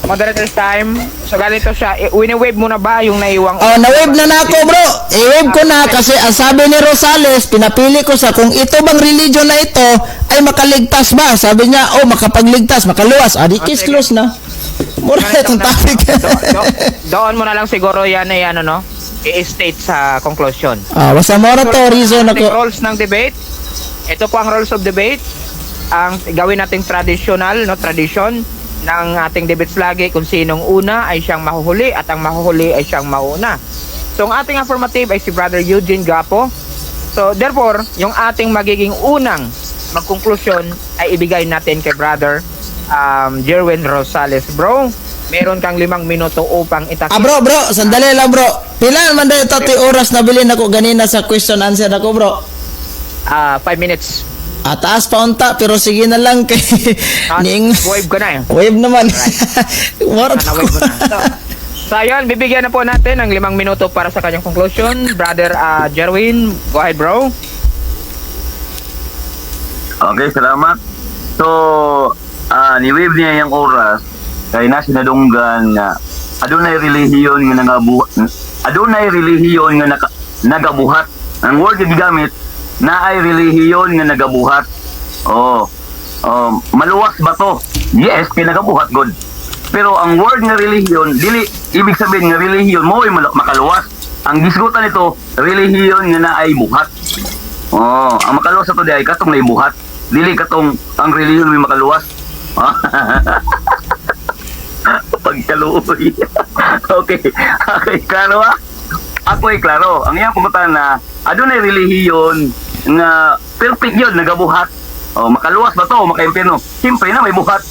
Speaker 1: Moderator's time. So ganito siya, wini-wave mo na ba yung naiwang...
Speaker 3: Na-wave na nako bro. I-wave ko na kasi ang sabi ni Rosales, pinapili ko sa kung ito bang religion na ito ay makaligtas ba? Sabi niya, makapagligtas, makaluwas. Di, case close na. Mura itong topic.
Speaker 1: Doon mo na lang siguro yan ay ano no? I-state sa conclusion.
Speaker 3: Basta mora to, reason
Speaker 1: Ating
Speaker 3: ako.
Speaker 1: rules ng debate. Ito po ang rules of debate. Ang gawin nating traditional, no, tradition ng ating debates lagi kung sinong una ay siyang mahuhuli at ang mahuhuli ay siyang mauna. So ang ating affirmative ay si Brother Eugene Gapo. So therefore, yung ating magiging unang magkonklusyon ay ibigay natin kay Brother Jerwin Rosales. Bro, meron kang 5 minuto upang itakip.
Speaker 3: Bro, sandali lang bro. Pila man dahil 30 oras na bilhin ako ganina sa question answer ako bro.
Speaker 1: 5 minutes.
Speaker 3: Taas pa unta pero sige na lang kay ning
Speaker 1: Wave ko na eh.
Speaker 3: wave naman. Mora
Speaker 1: Wave ko na. So ayun, bibigyan na po natin ng 5 minuto para sa kanyang conclusion. Brother Jerwin, go ahead bro.
Speaker 2: Okay, salamat. So, ni-wave niya yung oras kay na sinadunggan nga adunay relihiyon nga adunay relihiyon nga nagabuhat. Ang word nga gigamit na ay relihiyon nga nagabuhat. Maluwas ba to? Yes, kay nagabuhat god. Pero ang word nga relihiyon dili ibig sabihin nga relihiyon mo ay makaluwas. Ang gisgutan nito, relihiyon nga naay buhat. Ang makaluwas ato di ay katong naibuhat. Dili katong ang relihiyon may makaluwas. Pagkaluoy. Okay, klaro Ako ay klaro. Ang iyang pumunta na adunay relihiyon nga perfect yun, nagabuhat. Makaluwas ba to? Makaimpirno? Siyempre na may buhat.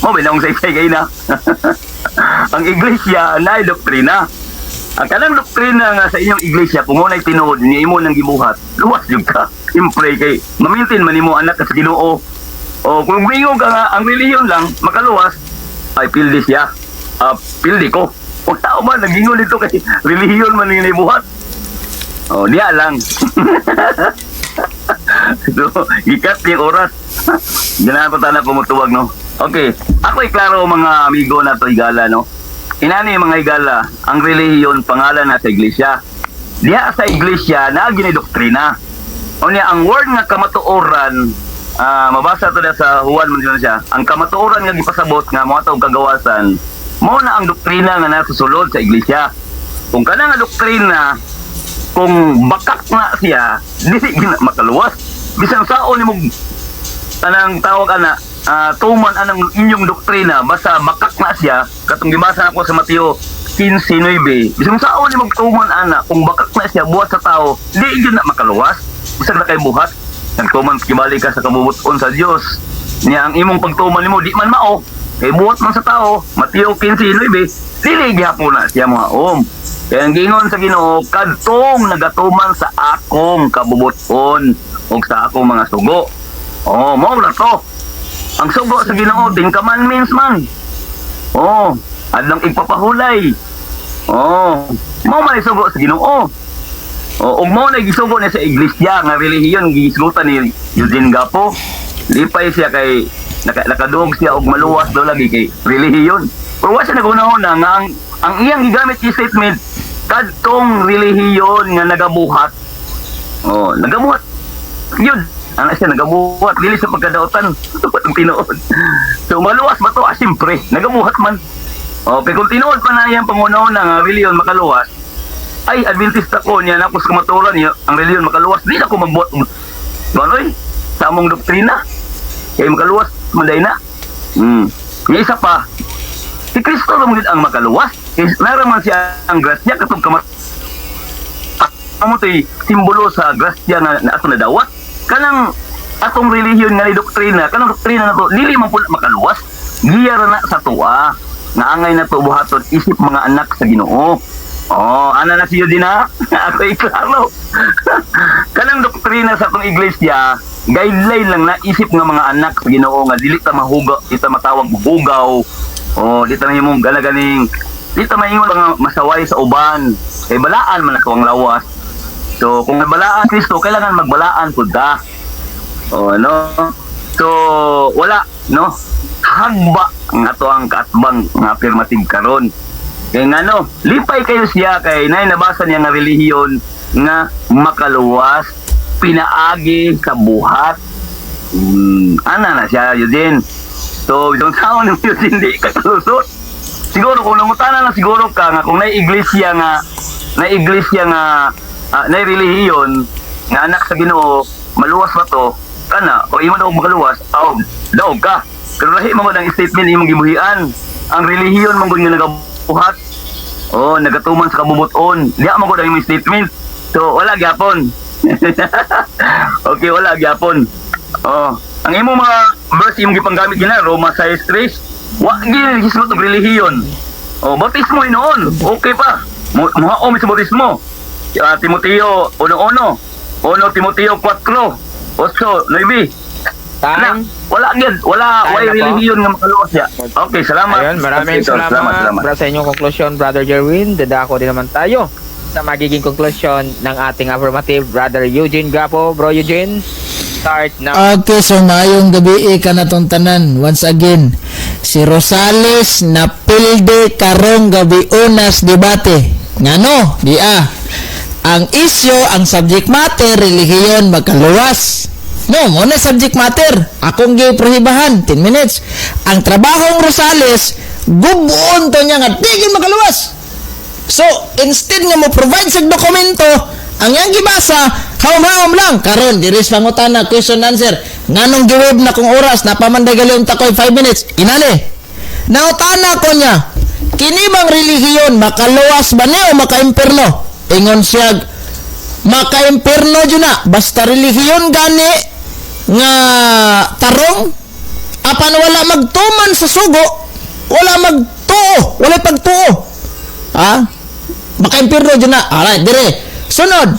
Speaker 2: Mo binang say-say kayo na. Ang iglesia na ay doktrina. Ang kanang doktrina nga sa inyong iglesia, kung una'y tinuod, niya mo nang gibuhat, luwas yung ka. Siyempre kay, mamintin man mo anak ka sa Ginoo. Kung bingo ka nga, ang relihiyon lang, makaluwas, ay pildi siya. Pildi ko. O tao ba, nagingon dito kay relihiyon man yung ibuhat. Diya lang. So, ikat yung oras. Ganaan pa tayo pumutuwag, no? Okay, ako ay klaro mga amigo na to igala, no? Inani mga igala, ang relihiyon pangalan na sa iglesia. Diya sa iglesia na ginidoktrina. O niya, ang word nga kamatuoran, mabasa to na sa Juan man siya. Ang kamatuoran nga gipasabot nga mga taong kagawasan, mo na ang doktrina nga nasusulod sa iglesia. Kung kana nga doktrina, kung bakak na siya, dili gina makaluwas. Bisan sao ni mong tanang tawag ana, tuman anang inyong doktrina basta bakak na siya, katong gibasa ako sa Mateo 15:9. Bisan sao ni mong tuman ana, kung bakak na siya buhat sa tao, di gyud na makaluwas. Bisan na kay buhat, nagtuman kibalik ka sa kabubuton sa Dios. Niya ang imong pagtuman nimo di man mao, kay buhat man sa tao. Mateo 15:9, dili gyapon na siya maom. Kaya ang gingon sa Ginoo, kadtong nagatuman sa akong kabubuton o sa akong mga sugo. Mao na to. Ang sugo sa Ginoo, 10 commandments man. Adlang igpapahulay. Mao man sugo sa Ginoo. Ug mao na gisugo niya sa iglesia nga relihiyon gisgutan ni Eugene Gapo. Lipay siya kay nakadungog siya og maluwas daw lagi kay relihiyon. Pero wa siya nagunahon nga ang iyang gigamit yung statement kadtong relihiyon nga nagabuhat. Nagabuhat. Yun. Ano siya nagabuhat dili sa pagkadaotan. Patong tinuod. So maluwas ba to? Siyempre, nagabuhat man. Pero kung tinuod pa na iyang pangunahon nga relihiyon makaluwas, ay Adventista ko niya na sa maturan niya ang relihiyon makaluwas, di na ko magbuhat. Ganoy? Sa among doktrina. Kaya makaluwas, manday na. Yung isa pa, si Kristo lang ang makaluwas. is naraman siya ang grasya katong kamat amo to'y simbolo sa grasya na ato na dawat kanang atong relihiyon nga ni doktrina kanang doktrina na to dili man pud makaluwas giyara na sa tuwa nga angay na to buhaton isip mga anak sa Ginoo. Oh, ana na siyo din ha. Ako klaro. Kanang doktrina sa atong iglesia guideline lang na isip nga mga anak sa Ginoo nga dili ta mahugaw, dili ta matawag bugaw. Oh, dili ta mahimong galaganing dili ta maingon nga masaway sa uban. Kay balaan man ako ang lawas. So, kung nagbalaan Kristo, kailangan magbalaan pud ka. O, ano? So, wala, no? Hagba ang ato ang kaatbang nga affirmative karon. Kaya nga, no? Lipay kayo siya kay nabasa niya nga relihiyon nga makaluwas, pinaagi sa buhat. Ana na siya, yun din. So, itong taon ng yun hindi kakalusot. Siguro, kung nangutana lang siguro ka nga, kung na-iglesia nga na relihiyon nga anak sa Ginoo maluwas ba to kana o imo daw makaluwas daog ka pero lahi mo ang statement imong gibuhian ang relihiyon man gud nga nagabuhat nagatuman sa kabubuton diha mo gud ang imong statement so wala gyapon. Okay, wala gyapon. Ang imong mga verse imong gipanggamit gina Roma 6:3 wa gyud hisgot og relihiyon. Bautismo inoon okay pa muhaom sa bautismo. Timoteo 1:1 Timoteo 4:8-9
Speaker 1: Time.
Speaker 2: wala relihiyon nga makaluwas ya. Okay, salamat.
Speaker 1: Ayun, maraming salamat. Para sa inyong konklusyon, Brother Jerwin. Dadako din naman tayo sa magiging konklusyon ng ating affirmative, Brother Eugene Gapo. Bro Eugene, start na.
Speaker 3: Okay, so maayong gabi ka na tong tanan. Once again, si Rosales na pilde karong gabi unas debate. Ngano? Ang isyo, ang subject matter, relihiyon, magkaluwas. No, muna subject matter. Akong giprohibahan, 10 minutes. Ang trabahong Rosales, gubuon to niya nga, tigil magkaluwas. So, instead nga mo provide sa dokumento, ang yang gibasa, haum-haum lang. Karon, diris pangutana, question answer. Nganong giweb na kong oras, napamanday galyon takoy 5 minutes. Inali. Nautana ko niya, kinibang relihiyon, makaluwas ba niya o makaimperno? Ingon siya, makaimperno dyan na. Basta relihiyon gani nga tarong, apan wala magtuman sa sugo, wala magtuo, wala pagtuo. Makaimperno dyan na. Alright, dire. Sunod,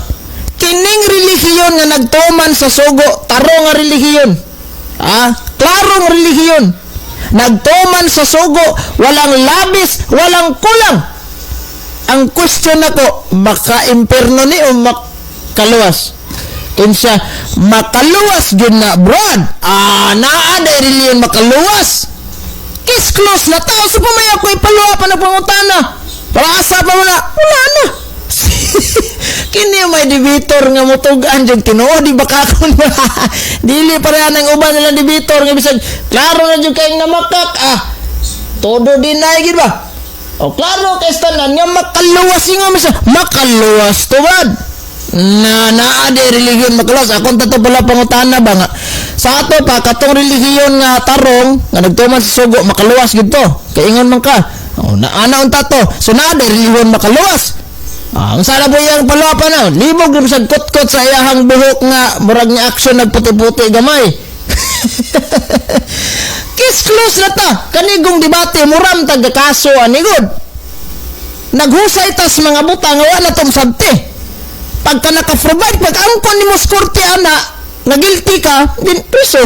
Speaker 3: kining relihiyon nga nagtuman sa sugo, tarong nga relihiyon. Klarong relihiyon. Nagtuman sa sugo, walang labis, walang kulang. Ang question ako, maka-imperno ni o makaluwas? Insya, makaluwas yun na, brad. Naada reliyon makaluwas. Case close na tao. So pumaya ko ipaluwa pa na pangutana. Para asa pa mo na, wala na. Kini may debitor nga mutugan dyan tinuod, di baka akong dili pareha ng uban nilang debitor nga bisag, klaro na dyan kayong namakak. Todo dinay gid ba? Klaro kay tanan nga makaluwas nga misa. Makaluwas to bad. Naade relihiyon makaluwas. Akong tato pala pangutana ba nga. Sa ato pa katong relihiyon nga tarong nga nagtuman sa sugo makaluwas gid to. Kaingon man ka. Naana unta to. So naade relihiyon makaluwas. Ang sana po yung paluwa na. Libog rin sa kot-kot sa iyahang buhok nga murag nga aksyon nagputi-puti gamay. Case close na ta. Kanigong debate, muram taga-kaso anigod. Naghusay tas mga butang, wala tong sabti. Pagka naka-provide, pag-angkon ni Moskorte, na guilty ka, din preso.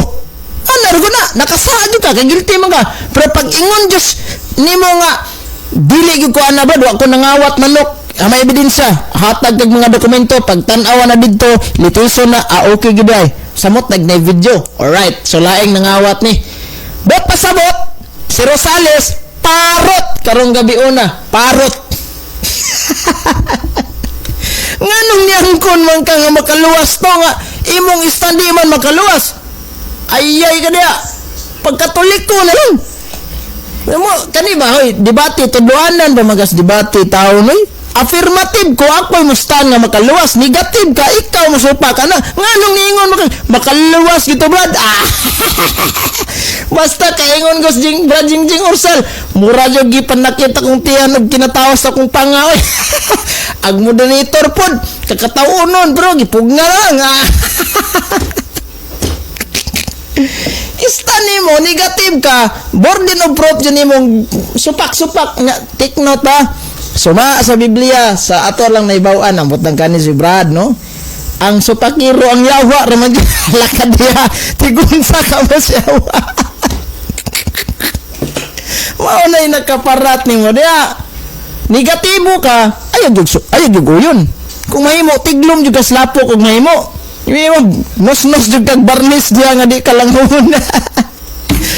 Speaker 3: Nargo na, nakasadyo ka, guilty mo ka. Pero pag ingon Diyos, ni mo nga, dili ko ba, doon ako nangawat manok. May ebidensya, hatag kag mga dokumento, pag tanawa na dito, litiso na, okay giday. Samot, nag-video. Alright, so laing nangawat ni. Bot pasabot, si Rosales, parot, karong gabi una, parot. Nganong niyangkon man ka nga makaluwas to nga, imong istandi man makaluwas. Ayay ka diya, pagkatoliko na lang. Mo, kani ba, hoy, debate, tuduanan ba magas debate, tao, hoy? Affirmative ko ako'y mustan nga makaluwas. Negative ka, ikaw musupa ka na. Nga nung niingon makaluwas gito, brad. Basta kaingon ko jing Jing Ursal. Mura jud gipan nakita kong tiyan og kinatawas akong pangaoy. Ag moderator pod kakataunon bro gipugna lang. Ista nimo negative ka. Burden of proof jud nimong supak-supak nga take note ba. Suma sa Biblia sa ato lang naibaw-an ambot ng kani si Brad no. Ang supakiro ang yawa raman lakad diha tigunsa ka mo siya. Mao na nakaparat nimo diha. Negatibo ka, ayaw jud uyon. Kung mahimo tiglom jud ka slapo kung mahimo. Yung nos-nos jud kag barnis diha nga di ka lang huna.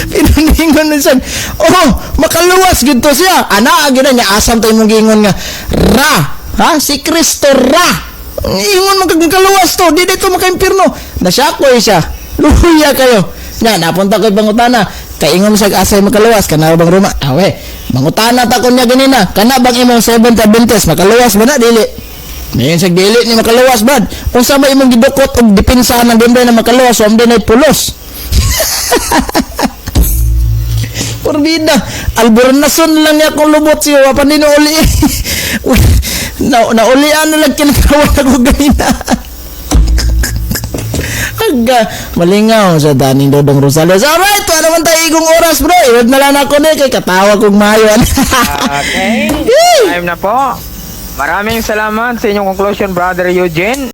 Speaker 3: Pinuningon siya. Oh, makaluwas gid to siya. Ana gyud niya asam tay mong gingon nga ra. Ha? Si Kristo ra. Ingon magkaluwas to, di dito makaimpirno. Nasyakoy siya. Luya kayo. Nya napunta ko bangutana. Kay ingon siya asay makaluwas kana bang Roma. Awe, bangutana ta kon niya ganina. Kana bang imong 70 Adventist makaluwas ba na dili? Ngayon siya dili ni makaluwas bad. Unsa ba imong gidukot og depensa ng dimbre na makaluwas o amday na pulos? Porbida, albornason lang niya kung lubot siya, wapan din uli. Naulian na lang kinakawa ko ganina. Aga, malingaw sa daning Dodong Rosales. Alright, ano naman tayo igong oras bro. Iwag na lang ako na kay katawa kong mayon.
Speaker 1: Okay. Time na po. Maraming salamat sa inyong conclusion, Brother Eugene.